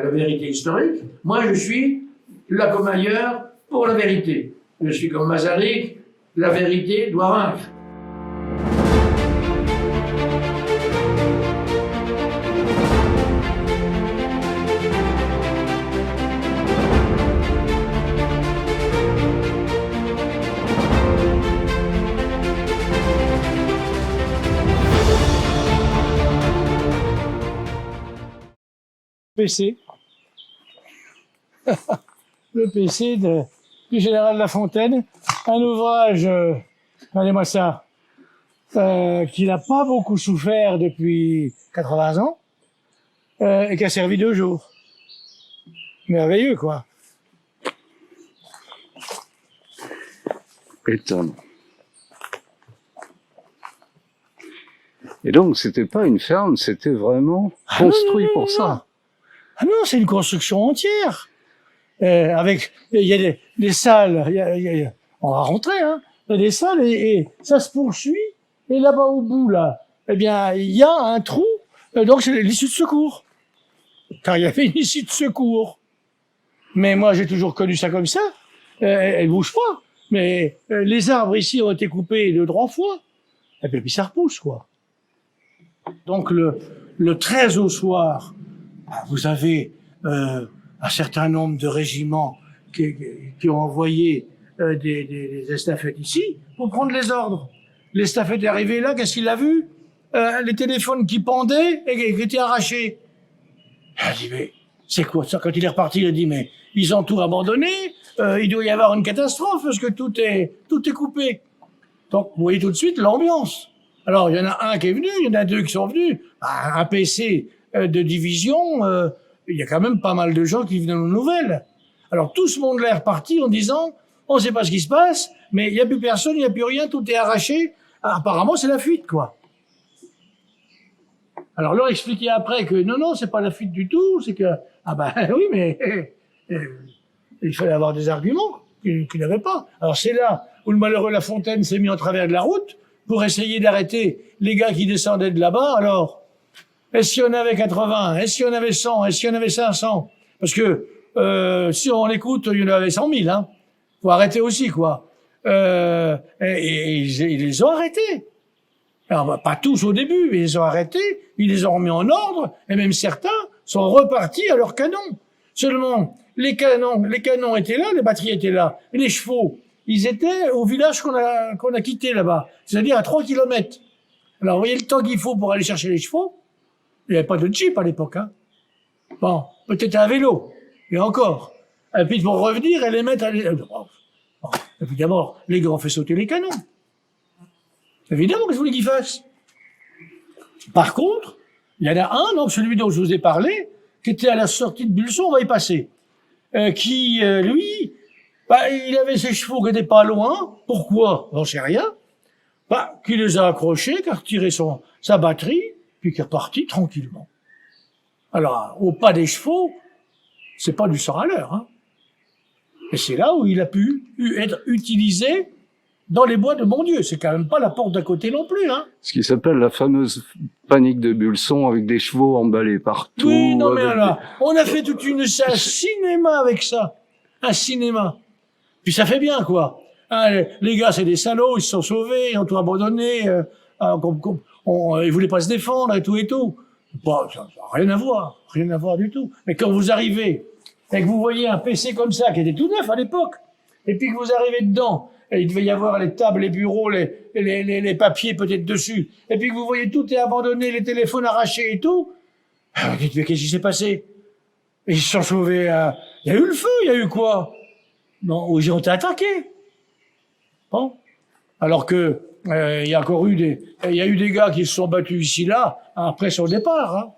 la vérité historique. Moi, je suis, là comme ailleurs, pour la vérité. Je suis comme Masaryk, la vérité doit vaincre. PC. Le PC du général La Fontaine. Un ouvrage, regardez-moi ça, qui n'a pas beaucoup souffert depuis 80 ans, et qui a servi 2 jours. Merveilleux, quoi. Étonnant. Et donc, c'était pas une ferme, c'était vraiment construit pour ça. Ah non, c'est une construction entière. Avec, il y a des salles, on va rentrer, hein. Il y a des salles et ça se poursuit. Et là-bas au bout, là, eh bien, il y a un trou. Donc c'est l'issue de secours. Car il y avait une issue de secours. Mais moi, j'ai toujours connu ça comme ça. Elle bouge pas. Mais les arbres ici ont été coupés 2-3 fois. Et puis ça repousse, quoi. Donc le 13 au soir, vous avez un certain nombre de régiments qui ont envoyé des estafettes ici pour prendre les ordres. L'estafette est arrivée là, qu'est-ce qu'il a vu? Les téléphones qui pendaient et qui étaient arrachés. Il a dit, mais c'est quoi ça? Quand il est reparti, il a dit, mais ils ont tout abandonné, il doit y avoir une catastrophe parce que tout est coupé. Donc, vous voyez tout de suite l'ambiance. Alors, il y en a un qui est venu, il y en a 2 qui sont venus. Un PC de division, il y a quand même pas mal de gens qui viennent aux nouvelles. Alors, tout ce monde-là est reparti en disant, on ne sait pas ce qui se passe, mais il n'y a plus personne, il n'y a plus rien, tout est arraché. Apparemment, c'est la fuite, quoi. Alors, leur expliquer après que non, c'est pas la fuite du tout, c'est que, ah ben oui, mais il fallait avoir des arguments qu'il n'avait pas. Alors, c'est là où le malheureux La Fontaine s'est mis en travers de la route pour essayer d'arrêter les gars qui descendaient de là-bas. Alors, est-ce qu'il y en avait 80? Est-ce qu'il y en avait 100? Est-ce qu'il y en avait 500? Parce que si on écoute, il y en avait 100 000. Hein. Faut arrêter aussi, quoi. Et ils les ont arrêtés. Alors, pas tous au début, mais ils les ont arrêtés, ils les ont remis en ordre, et même certains sont repartis à leurs canons. Seulement, les canons étaient là, les batteries étaient là, et les chevaux, ils étaient au village qu'on a quitté là-bas, c'est-à-dire à 3 kilomètres. Alors, vous voyez le temps qu'il faut pour aller chercher les chevaux? Il n'y avait pas de jeep à l'époque, hein. Bon, peut-être un vélo, et encore. Et puis pour revenir et les mettre à... Bon, évidemment, les gars ont fait sauter les canons. Évidemment, qu'est-ce que vous voulez qu'ils fassent? Par contre, il y en a un, donc celui dont je vous ai parlé, qui était à la sortie de Bulson, on va y passer, lui, il avait ses chevaux qui n'étaient pas loin. Pourquoi? J'en sais rien. Qui les a accrochés, qui a retiré sa batterie, puis qui est reparti tranquillement. Alors, au pas des chevaux, c'est pas du 100 à l'heure, hein. Et c'est là où il a pu être utilisé dans les bois de Bondieu. C'est quand même pas la porte d'à côté non plus, hein. Ce qui s'appelle la fameuse panique de Bulson avec des chevaux emballés partout. Oui, non, mais là, on a fait toute un cinéma avec ça. Un cinéma. Puis ça fait bien, quoi. Hein, les gars, c'est des salauds, ils se sont sauvés, ils ont tout abandonné, ils voulaient pas se défendre et tout et tout. Bon, ça n'a rien à voir du tout. Mais quand vous arrivez et que vous voyez un PC comme ça, qui était tout neuf à l'époque, et puis que vous arrivez dedans, et il devait y avoir les tables, les bureaux, les papiers peut-être dessus, et puis que vous voyez tout est abandonné, les téléphones arrachés et tout, vous dites, mais qu'est-ce qui s'est passé? Et ils se sont sauvés, il y a eu le feu, il y a eu quoi? Non, ils ont été attaqués. Bon. Alors que, il y a eu des gars qui se sont battus ici, là, après son départ, hein.